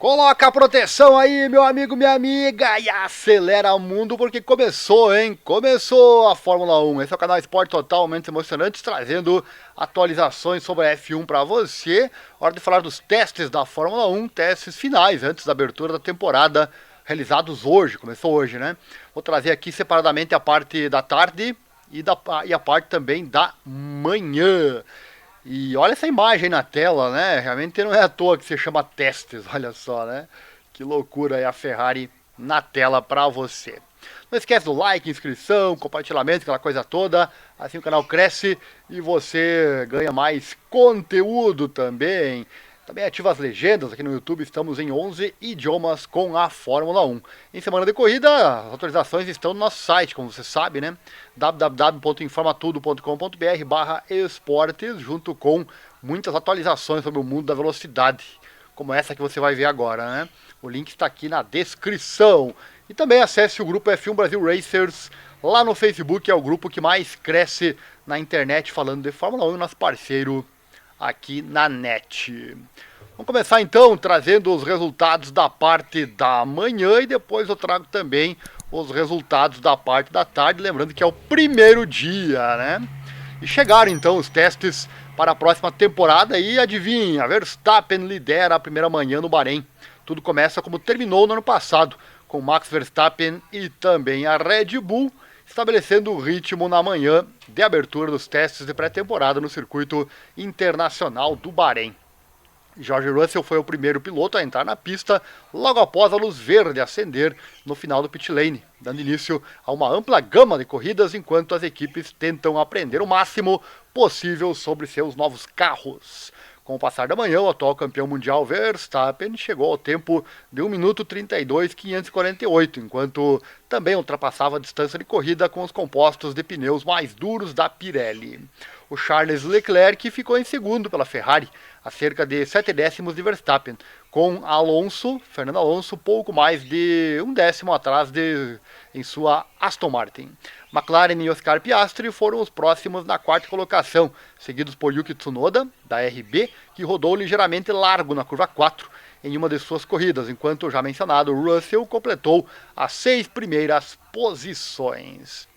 Coloca a proteção aí, meu amigo, minha amiga, e acelera o mundo porque começou, hein? Começou a Fórmula 1. Esse é o canal Esporte Totalmente Emocionante, trazendo atualizações sobre a F1 para você. Hora de falar dos testes da Fórmula 1, testes finais, antes da abertura da temporada, realizados hoje, começou hoje, né? Vou trazer aqui separadamente a parte da tarde e a parte também da manhã. E olha essa imagem na tela, né? Realmente não é à toa que se chama testes, olha só, né? Que loucura é a Ferrari na tela pra você. Não esquece do like, inscrição, compartilhamento, aquela coisa toda. Assim o canal cresce e você ganha mais conteúdo também. Também ativa as legendas, aqui no YouTube estamos em 11 idiomas com a Fórmula 1. Em semana de corrida, as atualizações estão no nosso site, como você sabe, né? www.informatudo.com.br/esportes, junto com muitas atualizações sobre o mundo da velocidade, como essa que você vai ver agora, né? O link está aqui na descrição. E também acesse o grupo F1 Brasil Racers lá no Facebook, é o grupo que mais cresce na internet falando de Fórmula 1, nosso parceiro aqui na net. Vamos começar então trazendo os resultados da parte da manhã e depois eu trago também os resultados da parte da tarde, lembrando que é o primeiro dia, né? E chegaram então os testes para a próxima temporada e adivinha, Verstappen lidera a primeira manhã no Bahrein. Tudo começa como terminou no ano passado, com Max Verstappen e também a Red Bull estabelecendo o ritmo na manhã de abertura dos testes de pré-temporada no circuito internacional do Bahrein. George Russell foi o primeiro piloto a entrar na pista logo após a luz verde acender no final do pit lane, dando início a uma ampla gama de corridas enquanto as equipes tentam aprender o máximo possível sobre seus novos carros. Com o passar da manhã, o atual campeão mundial Verstappen chegou ao tempo de 1 minuto 32,548, enquanto também ultrapassava a distância de corrida com os compostos de pneus mais duros da Pirelli. O Charles Leclerc ficou em segundo pela Ferrari, a cerca de 7 décimos de Verstappen, com Fernando Alonso, pouco mais de um décimo atrás em sua Aston Martin. McLaren e Oscar Piastri foram os próximos na quarta colocação, seguidos por Yuki Tsunoda, da RB, que rodou ligeiramente largo na curva 4 em uma de suas corridas, enquanto o já mencionado Russell completou as 6 primeiras posições.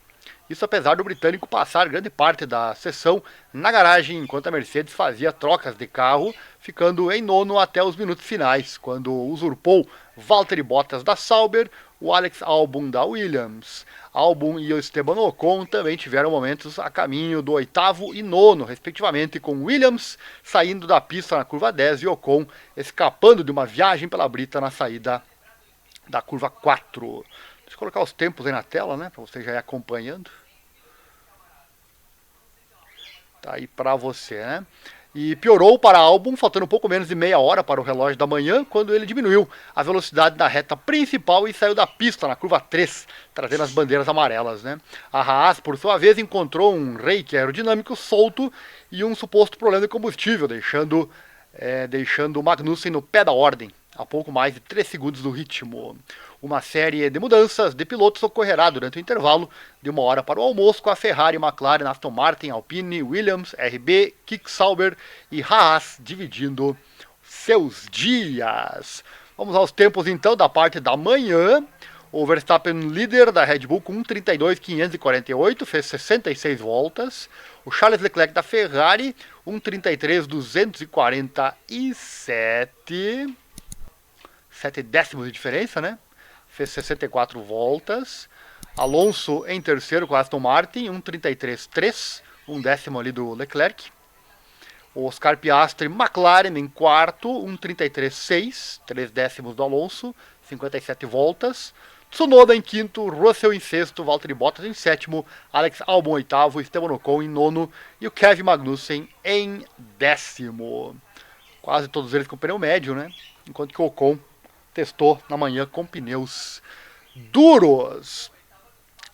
Isso apesar do britânico passar grande parte da sessão na garagem, enquanto a Mercedes fazia trocas de carro, ficando em nono até os minutos finais, quando usurpou Valtteri Bottas da Sauber, o Alex Albon da Williams. Albon e o Esteban Ocon também tiveram momentos a caminho do oitavo e nono, respectivamente, com Williams saindo da pista na curva 10 e Ocon escapando de uma viagem pela brita na saída da curva 4. Deixa eu colocar os tempos aí na tela, né, para você já ir acompanhando. Tá aí para você, né? E piorou para Albon, faltando pouco menos de meia hora para o relógio da manhã, quando ele diminuiu a velocidade da reta principal e saiu da pista na curva 3, trazendo as bandeiras amarelas, né? A Haas, por sua vez, encontrou um reiki aerodinâmico solto e um suposto problema de combustível, deixando o Magnussen no pé da ordem, a pouco mais de 3 segundos do ritmo. Uma série de mudanças de pilotos ocorrerá durante o intervalo de uma hora para o almoço, com a Ferrari, McLaren, Aston Martin, Alpine, Williams, RB, Kik Sauber e Haas dividindo seus dias. Vamos aos tempos então da parte da manhã. O Verstappen, líder da Red Bull, com 1:32.548, fez 66 voltas. O Charles Leclerc da Ferrari, 1:33.247. 7 décimos de diferença, né? Fez 64 voltas. Alonso em terceiro com a Aston Martin, 1:33.3, um décimo ali do Leclerc. O Oscar Piastri, McLaren em quarto, 1:33.6, 3 décimos do Alonso, 57 voltas. Tsunoda em quinto, Russell em sexto, Valtteri Bottas em sétimo, Alex Albon oitavo, Esteban Ocon em nono e o Kevin Magnussen em décimo. Quase todos eles com pneu médio, né? Enquanto que o Ocon testou na manhã com pneus duros.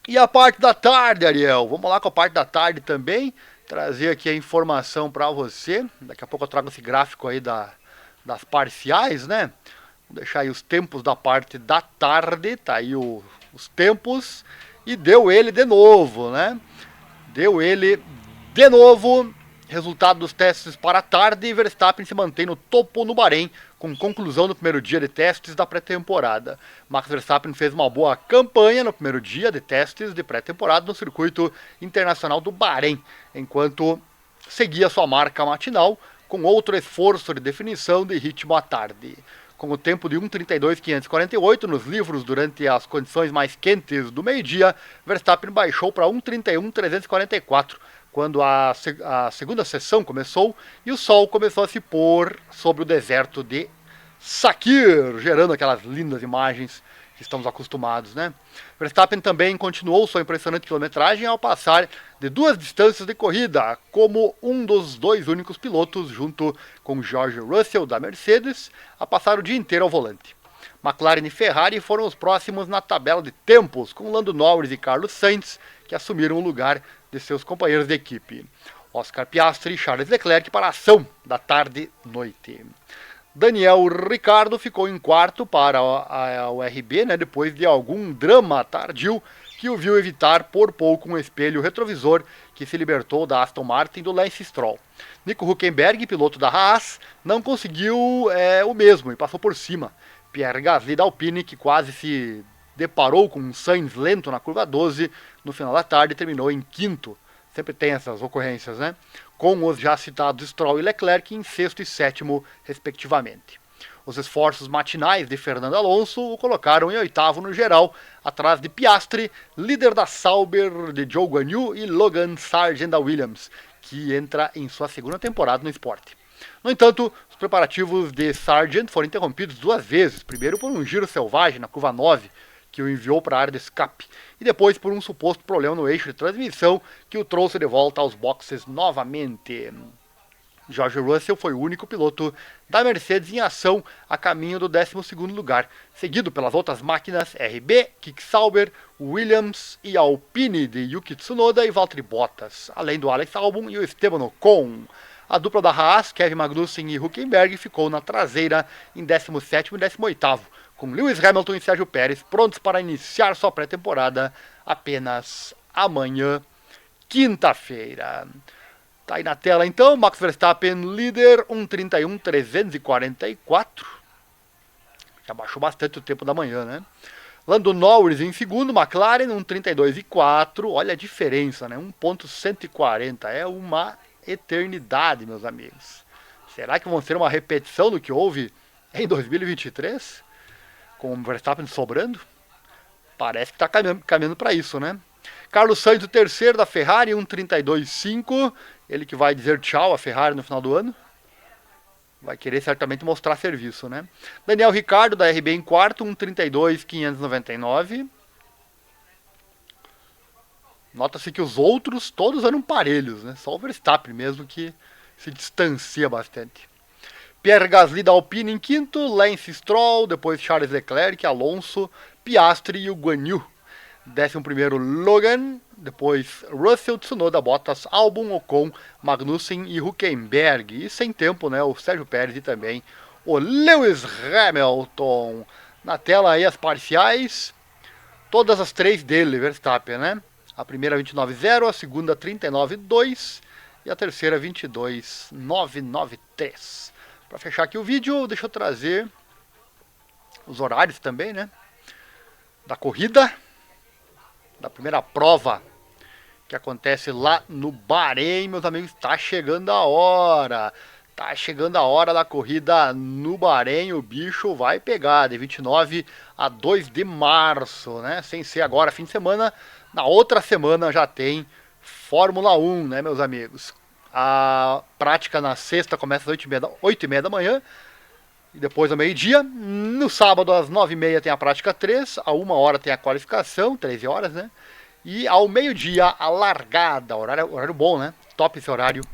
E a parte da tarde, Ariel? Vamos lá com a parte da tarde também. Trazer aqui a informação para você. Daqui a pouco eu trago esse gráfico aí das parciais, né? Vou deixar aí os tempos da parte da tarde. Tá aí os tempos. E deu ele de novo, né? Deu ele de novo. Resultado dos testes para a tarde, Verstappen se mantém no topo no Bahrein, com conclusão do primeiro dia de testes da pré-temporada. Max Verstappen fez uma boa campanha no primeiro dia de testes de pré-temporada no circuito internacional do Bahrein, enquanto seguia sua marca matinal com outro esforço de definição de ritmo à tarde. Com o tempo de 1:32.548 nos livros durante as condições mais quentes do meio-dia, Verstappen baixou para 1:31.344, quando a segunda sessão começou e o sol começou a se pôr sobre o deserto de Sakir, gerando aquelas lindas imagens que estamos acostumados, né? Verstappen também continuou sua impressionante quilometragem ao passar de 2 distâncias de corrida, como um dos 2 únicos pilotos, junto com George Russell da Mercedes, a passar o dia inteiro ao volante. McLaren e Ferrari foram os próximos na tabela de tempos, com Lando Norris e Carlos Sainz, que assumiram o lugar de seus companheiros de equipe. Oscar Piastri e Charles Leclerc para a ação da tarde-noite. Daniel Ricciardo ficou em quarto para o RB, né, depois de algum drama tardio que o viu evitar por pouco um espelho retrovisor que se libertou da Aston Martin do Lance Stroll. Nico Hülkenberg, piloto da Haas, não conseguiu o mesmo e passou por cima. Pierre Gasly da Alpine, que quase se deparou com um Sainz lento na curva 12, no final da tarde terminou em quinto. Sempre tem essas ocorrências, né? Com os já citados Stroll e Leclerc em sexto e sétimo, respectivamente. Os esforços matinais de Fernando Alonso o colocaram em oitavo no geral, atrás de Piastri, líder da Sauber de Zhou Guanyu, e Logan Sargent da Williams, que entra em sua segunda temporada no esporte. No entanto, os preparativos de Sargent foram interrompidos 2 vezes, primeiro por um giro selvagem na curva 9, que o enviou para a área de escape, e depois por um suposto problema no eixo de transmissão que o trouxe de volta aos boxes novamente. George Russell foi o único piloto da Mercedes em ação a caminho do 12º lugar, seguido pelas outras máquinas RB, Kik Sauber, Williams e Alpine de Yuki Tsunoda e Valtteri Bottas, além do Alex Albon e o Esteban Ocon. A dupla da Haas, Kevin Magnussen e Hülkenberg, ficou na traseira em 17º e 18º, com Lewis Hamilton e Sérgio Pérez prontos para iniciar sua pré-temporada apenas amanhã, quinta-feira. Tá aí na tela então, Max Verstappen líder, 1:31.344. Já baixou bastante o tempo da manhã, né? Lando Norris em segundo, McLaren 1:32.4. Olha a diferença, né? 1:140. É uma eternidade, meus amigos. Será que vão ser uma repetição do que houve em 2023? Com o Verstappen sobrando? Parece que está caminhando para isso, né? Carlos Sainz, o terceiro da Ferrari, 1:32.5. Ele que vai dizer tchau à Ferrari no final do ano. Vai querer certamente mostrar serviço, né? Daniel Ricciardo, da RB, em quarto, 1:32.599. Nota-se que os outros todos eram parelhos, né? Só o Verstappen mesmo que se distancia bastante. Pierre Gasly da Alpine em quinto, Lance Stroll, depois Charles Leclerc, Alonso, Piastri e o Guanyu. 11º Logan, depois Russell, Tsunoda, Bottas, Albon, Ocon, Magnussen e Hülkenberg. E sem tempo, né, o Sérgio Pérez e também o Lewis Hamilton. Na tela aí as parciais, todas as 3 dele, Verstappen, né? A primeira 29.0, a segunda 39.2 e a terceira 22.993. Para fechar aqui o vídeo, deixa eu trazer os horários também, né? Da corrida, da primeira prova que acontece lá no Bahrein, meus amigos. Tá chegando a hora. Tá chegando a hora da corrida no Bahrein. O bicho vai pegar de 29 a 2 de março, né? Sem ser agora fim de semana. Na outra semana já tem Fórmula 1, né, meus amigos? A prática na sexta começa às 8h30 da manhã. E depois ao meio-dia. No sábado às 9h30 tem a prática 3. A 1h tem a qualificação, 13 horas, né? E ao meio-dia a largada. Horário bom, né? Top esse horário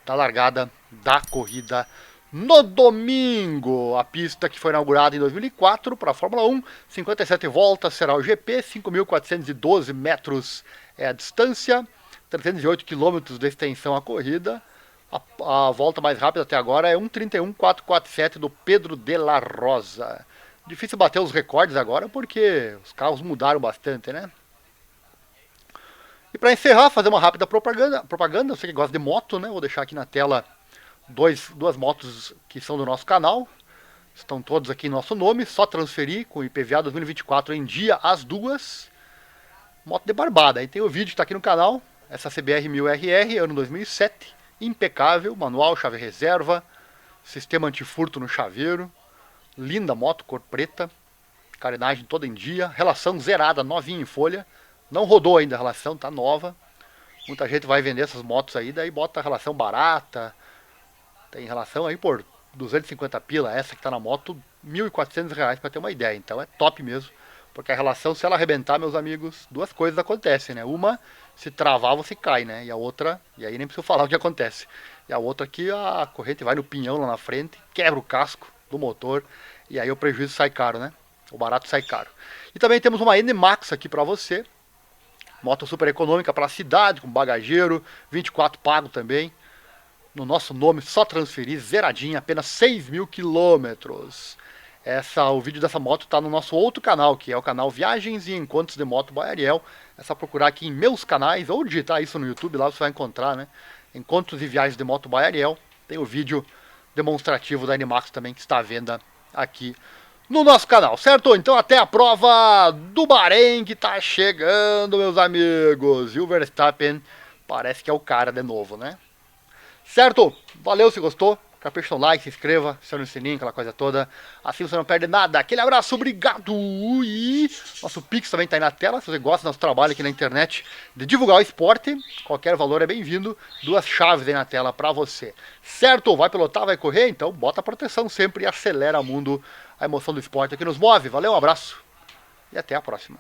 da largada da corrida no domingo. A pista que foi inaugurada em 2004 para a Fórmula 1. 57 voltas será o GP. 5.412 metros é a distância. 308 quilômetros de extensão a corrida. A volta mais rápida até agora é 1:31.447 do Pedro de la Rosa. Difícil bater os recordes agora porque os carros mudaram bastante, né? E para encerrar, fazer uma rápida propaganda. Você que gosta de moto, né? Vou deixar aqui na tela duas motos que são do nosso canal. Estão todos aqui em nosso nome, só transferir com o IPVA 2024 em dia as duas. Moto de barbada. Aí tem o vídeo que está aqui no canal, essa CBR 1000RR, ano 2007, impecável, manual, chave reserva, sistema antifurto no chaveiro, linda moto, cor preta, carenagem toda em dia, relação zerada, novinha em folha, não rodou ainda a relação, tá nova. Muita gente vai vender essas motos aí, daí bota a relação barata, tem relação aí por 250 pila, essa que tá na moto, R$ 1.400 para ter uma ideia, então é top mesmo. Porque a relação, se ela arrebentar, meus amigos, duas coisas acontecem, né? Uma, se travar, você cai, né? E a outra, e aí nem preciso falar o que acontece. E a outra aqui, a corrente vai no pinhão lá na frente, quebra o casco do motor, e aí o prejuízo sai caro, né? O barato sai caro. E também temos uma N-Max aqui pra você. Moto super econômica para cidade, com bagageiro, 24 pago também. No nosso nome, só transferir, zeradinha, apenas 6.000 quilômetros. O vídeo dessa moto está no nosso outro canal, que é o canal Viagens e Encontros de Moto by Ariel. É só procurar aqui em meus canais, ou digitar isso no YouTube, lá você vai encontrar, né? Encontros e Viagens de Moto by Ariel. Tem o vídeo demonstrativo da N-Max também, que está à venda aqui no nosso canal, certo? Então até a prova do Bahrein que tá chegando, meus amigos. E o Verstappen parece que é o cara de novo, né? Certo? Valeu se gostou. Capricha no like, se inscreva, acione o sininho, aquela coisa toda. Assim você não perde nada. Aquele abraço, obrigado! E nosso Pix também tá aí na tela. Se você gosta do nosso trabalho aqui na internet de divulgar o esporte, qualquer valor é bem-vindo. Duas chaves aí na tela pra você. Certo? Vai pilotar, vai correr? Então bota a proteção sempre e acelera o mundo. A emoção do esporte aqui nos move. Valeu, um abraço e até a próxima.